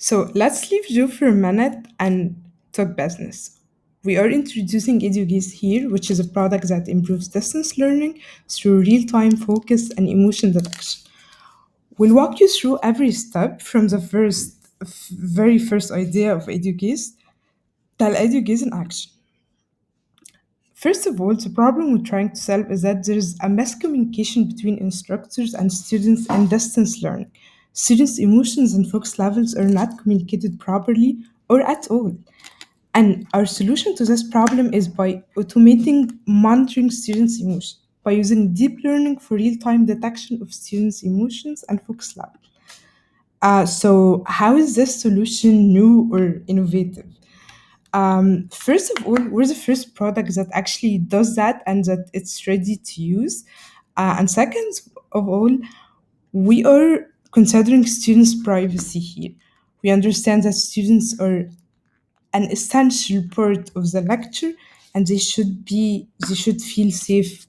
So let's leave Joe for a minute and talk business. We are introducing Edugaze here, which is a product that improves distance learning through real-time focus and emotion detection. We'll walk you through every step from the very first idea of Edugaze till Edugaze in action. First of all, the problem we're trying to solve is that there is a miscommunication between instructors and students in distance learning. Students' emotions and focus levels are not communicated properly or at all. And our solution to this problem is by automating monitoring students' emotions, by using deep learning for real time detection of students' emotions and focus level. So, how is this solution new or innovative? First of all, we're the first product that actually does that and that it's ready to use. And second of all, we are considering students' privacy here. We understand that students are an essential part of the lecture and they should feel safe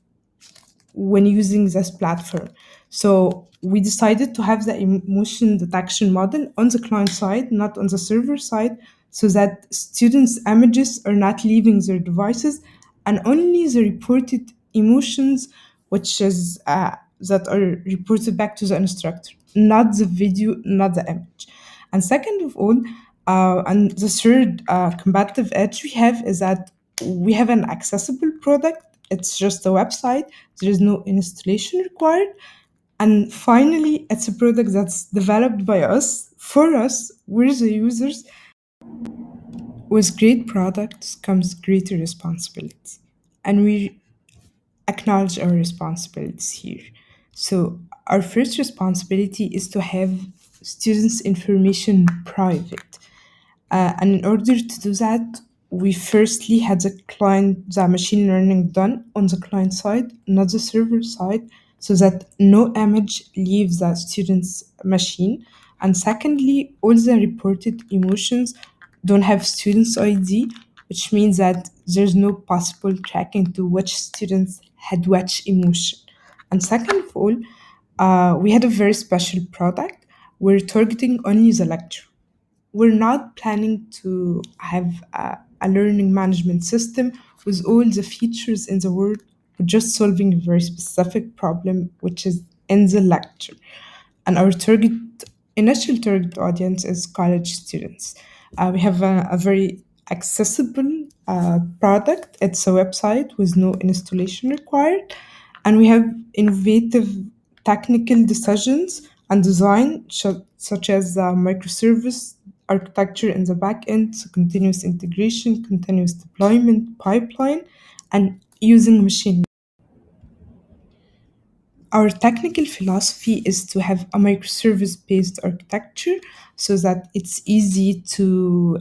when using this platform. So we decided to have the emotion detection model on the client side, not on the server side, so that students' images are not leaving their devices and only the reported emotions, which is that are reported back to the instructor, not the video, not the image. And second of all, and the third competitive edge we have is that we have an accessible product. It's just a website. There is no installation required. And finally, it's a product that's developed by us, for us, we're the users. With great products comes greater responsibility. And we acknowledge our responsibilities here. So, our first responsibility is to have students' information private. And in order to do that, we firstly had the machine learning done on the client side, not the server side, so that no image leaves the student's machine. And secondly, all the reported emotions don't have student's ID, which means that there's no possible tracking to which students had which emotion. And second of all, we had a very special product. We're targeting only the lecture. We're not planning to have a learning management system with all the features in the world. We're just solving a very specific problem, which is in the lecture. And our initial target audience is college students. We have a very accessible product. It's a website with no installation required. And we have innovative technical decisions and design, such as microservice architecture in the backend, so continuous integration, continuous deployment pipeline, and using machine. Our technical philosophy is to have a microservice based architecture so that it's easy to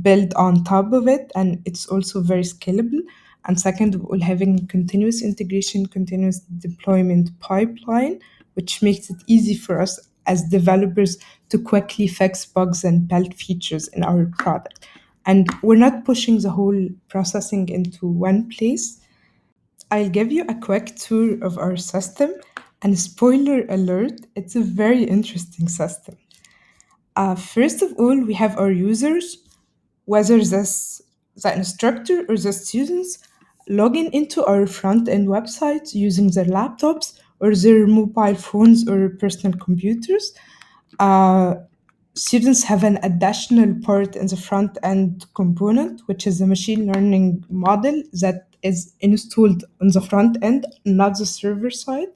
build on top of it and it's also very scalable. And second of all, having continuous integration, continuous deployment pipeline, which makes it easy for us as developers to quickly fix bugs and build features in our product. And we're not pushing the whole processing into one place. I'll give you a quick tour of our system, and spoiler alert, it's a very interesting system. First of all, we have our users, whether this the instructor or the students, logging into our front end website using their laptops or their mobile phones or personal computers. Uh, Students have an additional part in the front end component, which is a machine learning model that is installed on the front end, not the server side.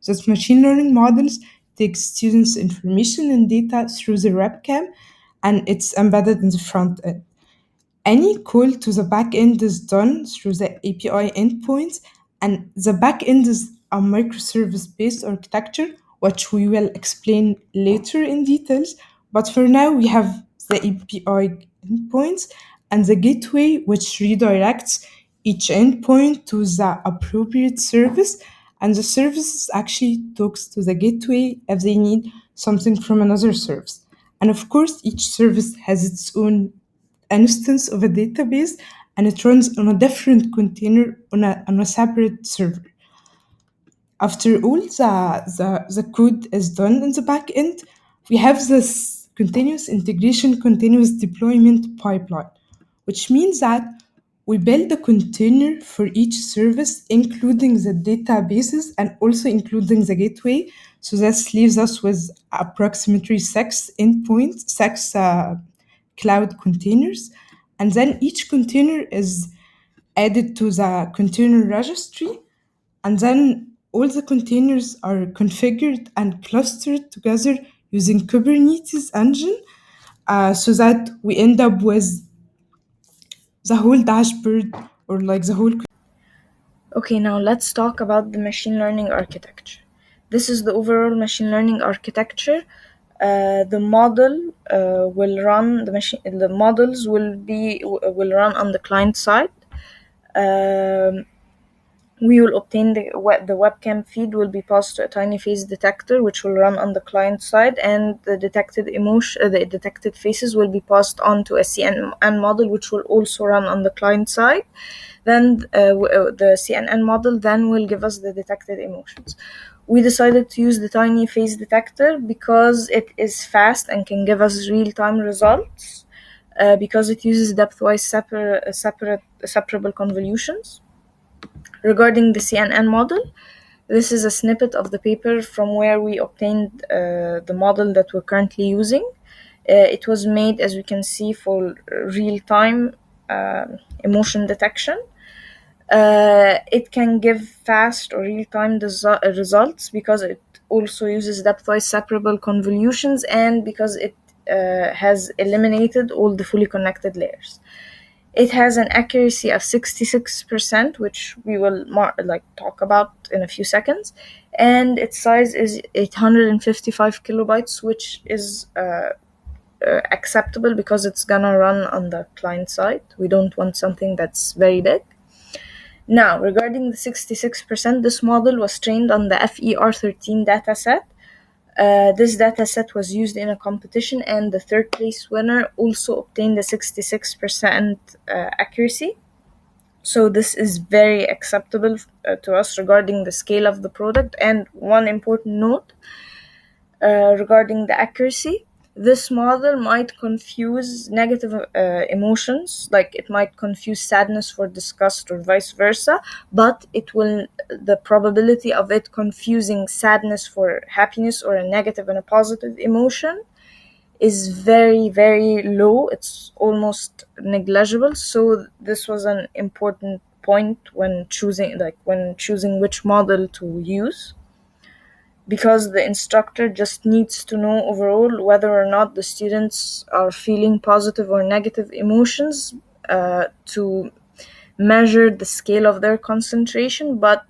This machine learning models take students' information and data through the webcam and it's embedded in the front end. Any call to the backend is done through the API endpoints, and the backend is a microservice based architecture, which we will explain later in details. But for now, we have the API endpoints and the gateway, which redirects each endpoint to the appropriate service. And the service actually talks to the gateway if they need something from another service. And of course, each service has its own instance of a database and it runs on a different container on a separate server. After all the code is done in the back end, we have this continuous integration, continuous deployment pipeline, which means that we build a container for each service, including the databases and also including the gateway. So this leaves us with approximately six endpoints, six cloud containers. And then each container is added to the container registry, and then all the containers are configured and clustered together using Kubernetes engine, so that we end up with the whole dashboard or like the whole. Okay, now let's talk about the machine learning architecture. This is the overall machine learning architecture. The model will run the machine. The models will run on the client side. Um, we will obtain the webcam feed will be passed to a tiny face detector, which will run on the client side, and the detected faces will be passed on to a CNN model, which will also run on the client side. Then the CNN model then will give us the detected emotions. We decided to use the tiny face detector because it is fast and can give us real-time results. Because it uses depth-wise separable convolutions. Regarding the CNN model, this is a snippet of the paper from where we obtained the model that we're currently using. It was made, as we can see, for real-time emotion detection. It can give fast or real-time results because it also uses depth-wise separable convolutions, and because it has eliminated all the fully connected layers. It has an accuracy of 66%, which we will talk about in a few seconds, and its size is 855 kilobytes, which is acceptable because it's gonna run on the client side. We don't want something that's very big. Now, regarding the 66%, this model was trained on the FER13 dataset. This dataset was used in a competition, and the third place winner also obtained a 66% accuracy. So this is very acceptable to us regarding the scale of the product. And one important note regarding the accuracy, this model might confuse negative emotions, like it might confuse sadness for disgust or vice versa, but the probability of it confusing sadness for happiness or a negative and a positive emotion is very, very low. It's almost negligible. So this was an important point when choosing which model to use, because the instructor just needs to know overall whether or not the students are feeling positive or negative emotions to measure the scale of their concentration. But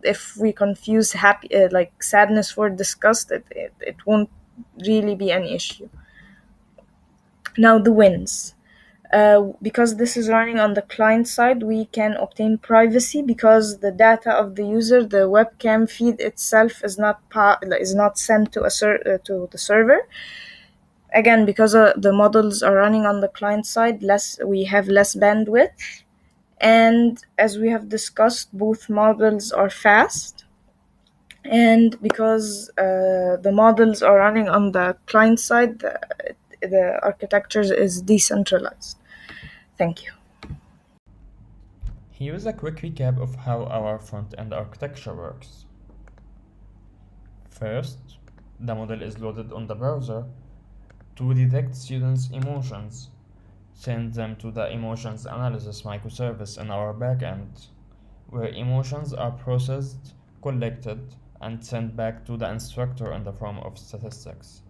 if we confuse sadness for disgust, it won't really be an issue. Now the wins. Because this is running on the client side, we can obtain privacy because the data of the user, the webcam feed itself, is not sent to to the server. Again, because the models are running on the client side, we have less bandwidth, and as we have discussed, both models are fast. And because the models are running on the client side, the architecture is decentralized. Thank you. Here is a quick recap of how our front-end architecture works. First, the model is loaded on the browser to detect students' emotions, send them to the emotions analysis microservice in our backend, where emotions are processed, collected, and sent back to the instructor in the form of statistics.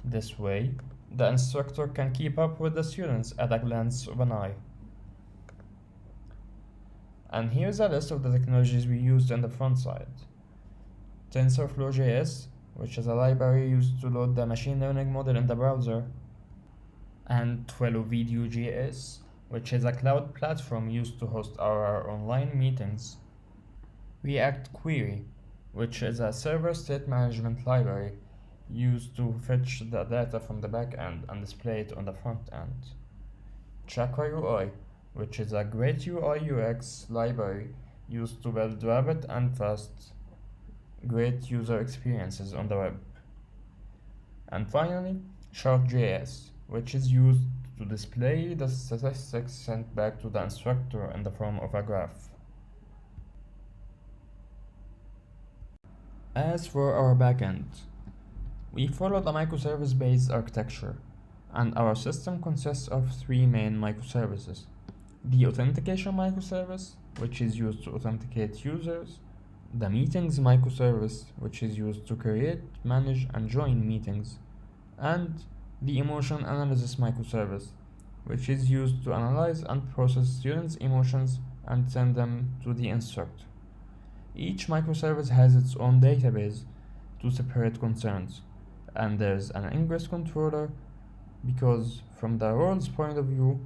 This way, the instructor can keep up with the students at a glance of an eye. And here's a list of the technologies we used on the front side. TensorFlow.js, which is a library used to load the machine learning model in the browser, and TwilloVideo.js, which is a cloud platform used to host our online meetings. React Query, which is a server state management library used to fetch the data from the backend and display it on the front end. Chakra UI, which is a great UI UX library used to build rapid and fast, great user experiences on the web. And finally, Chart.js, which is used to display the statistics sent back to the instructor in the form of a graph. As for our backend, we follow the microservice-based architecture, and our system consists of three main microservices. The authentication microservice, which is used to authenticate users, the meetings microservice, which is used to create, manage, and join meetings, and the emotion analysis microservice, which is used to analyze and process students' emotions and send them to the instructor. Each microservice has its own database to separate concerns, and there's an ingress controller because, from the role's point of view,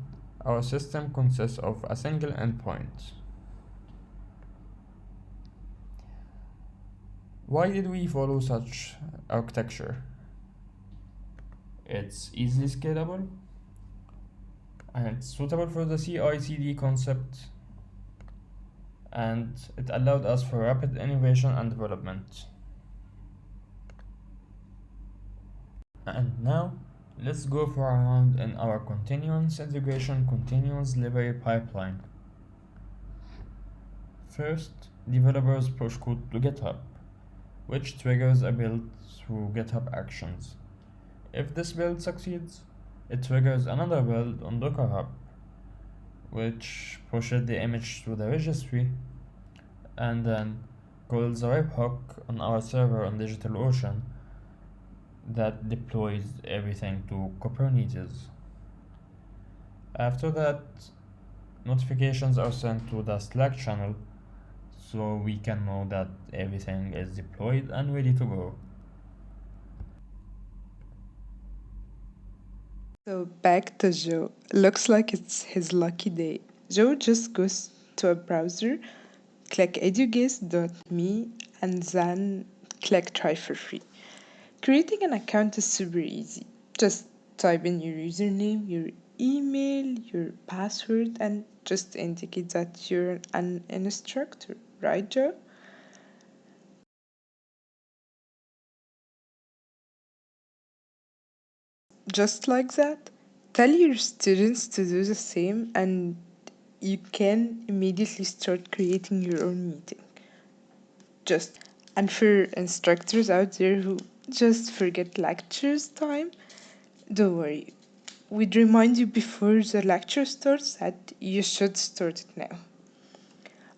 our system consists of a single endpoint. Why did we follow such architecture? It's easily scalable, and it's suitable for the CI/CD concept, and it allowed us for rapid innovation and development. And now, let's go for a round in our continuous integration continuous delivery pipeline. First, developers push code to GitHub, which triggers a build through GitHub Actions. If this build succeeds, it triggers another build on Docker Hub, which pushes the image to the registry, and then calls a webhook on our server on DigitalOcean that deploys everything to Kubernetes. After that, notifications are sent to the Slack channel so we can know that everything is deployed and ready to go. So back to Joe. Looks like it's his lucky day. Joe just goes to a browser, click edugaze.me, and then click try for free. Creating an account is super easy. Just type in your username, your email, your password, and just indicate that you're an instructor, right, Joe? Just like that. Tell your students to do the same, and you can immediately start creating your own meeting. And for instructors out there who just forget lectures time, don't worry. We'd remind you before the lecture starts that you should start it now.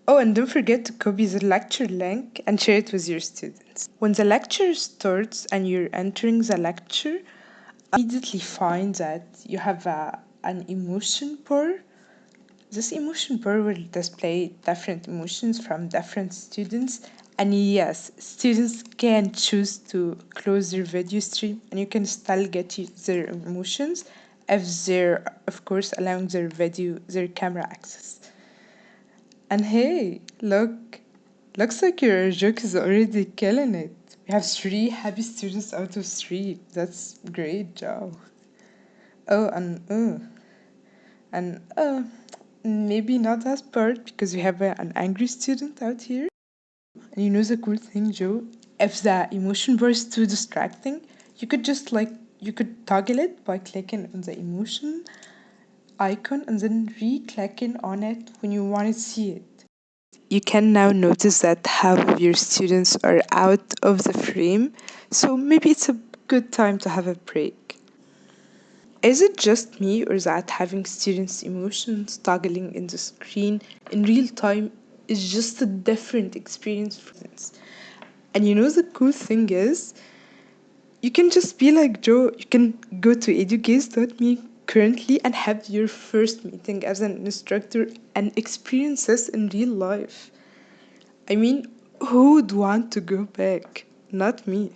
Oh, and don't forget to copy the lecture link and share it with your students. When the lecture starts and you're entering the lecture, immediately find that you have an emotion bar. This emotion bar will display different emotions from different students. And yes, students can choose to close their video stream and you can still get their emotions if they're, of course, allowing their camera access. And hey, looks like your joke is already killing it. We have 3 happy students out of 3. That's great job. Oh, and maybe not that part because we have an angry student out here. And you know the cool thing, Joe? If the emotion bar is too distracting, you could you could toggle it by clicking on the emotion icon and then re-clicking on it when you want to see it. You can now notice that half of your students are out of the frame, so maybe it's a good time to have a break. Is it just me or that having students' emotions toggling in the screen in real time is just a different experience for students? And you know the cool thing is, you can just be like Joe, you can go to edugaze.me currently and have your first meeting as an instructor and experience this in real life. I mean, who would want to go back? Not me.